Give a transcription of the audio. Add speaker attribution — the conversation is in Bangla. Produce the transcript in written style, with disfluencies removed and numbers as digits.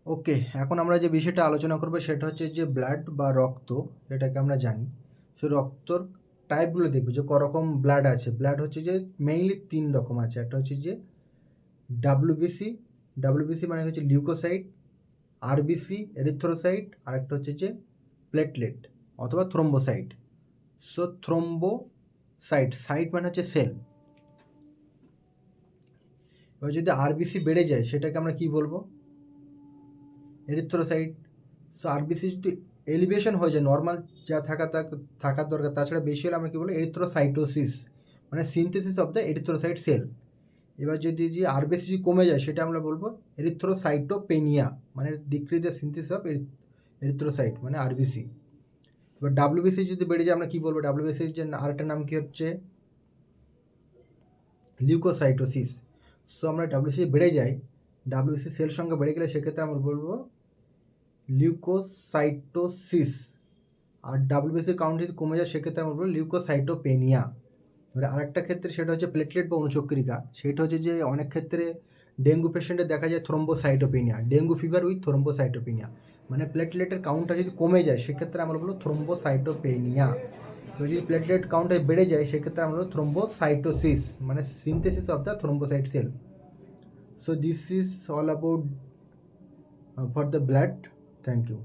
Speaker 1: ওকে, এখন আমরা যে বিষয়টা আলোচনা করবো সেটা হচ্ছে যে ব্লাড বা রক্ত, এটাকে আমরা জানি। সো রক্তর টাইপগুলো দেখবো যে করকম ব্লাড আছে। ব্লাড হচ্ছে যে মেইনলি 3 রকম আছে। একটা হচ্ছে যে ডাব্লিউবিসি, ডাব্লিউবিসি মানে হচ্ছে লিউকোসাইট, আরবিসি এরিথ্রোসাইট, আর একটা হচ্ছে যে প্লেটলেট অথবা থ্রোম্বোসাইট। সো থ্রোম্বোসাইট, সাইট মানে হচ্ছে সেল। এবার যদি আরবিসি বেড়ে যায় সেটাকে আমরা কি বলবো? এরিথ্রোসাইট। সো আরবিসি যদি এলিভেশন হয়ে যায়, নর্মাল যা থাকার দরকার তাছাড়া বেশি হলে আমরা কী বলবো? এরিথ্রোসাইটোসিস, মানে synthesis of the erythrocyte cell. এবার যদি যে আরবিসি যদি কমে যায় সেটা আমরা বলবো এরিথ্রোসাইটোপেনিয়া, মানে decrease the synthesis of erythrocyte, মানে আরবিসি। এবার ডাব্লিউবিসি যদি বেড়ে যায় আমরা কী বলবো? ডাব্লিউবিসির যে আরেকটা নাম কী হচ্ছে? লিউকোসাইটোসিস। সো আমরা ডাব্লিউবিসি বেড়ে যায়, ডাব্লিউবিসি সেল সংখ্যা বেড়ে গেলে সেক্ষেত্রে আমরা বলবো লিউকোসাইটোসিস। আর ডাব্লিউবিসির কাউন্ট যদি কমে যায় সেক্ষেত্রে আমরা বলবো লিউকোসাইটোপেনিয়া। এবার আরেকটা ক্ষেত্রে সেটা হচ্ছে প্লেটলেট বা অণুচক্রিকা। সেটা হচ্ছে যে অনেক ক্ষেত্রে ডেঙ্গু পেশেন্টে দেখা যায় thrombocytopenia, dengue fever with thrombocytopenia, মানে প্লেটলেটের কাউন্টটা যদি কমে যায় সেক্ষেত্রে আমরা বলবো থ্রোম্বোসাইটোপেনিয়া। এবার যদি প্লেটলেট কাউন্টটা বেড়ে যায় সেক্ষেত্রে আমরা বলবো থ্রোম্বোসাইটোসিস, মানে synthesis of the thrombocyte cell. So this is all about for the blood. Thank you.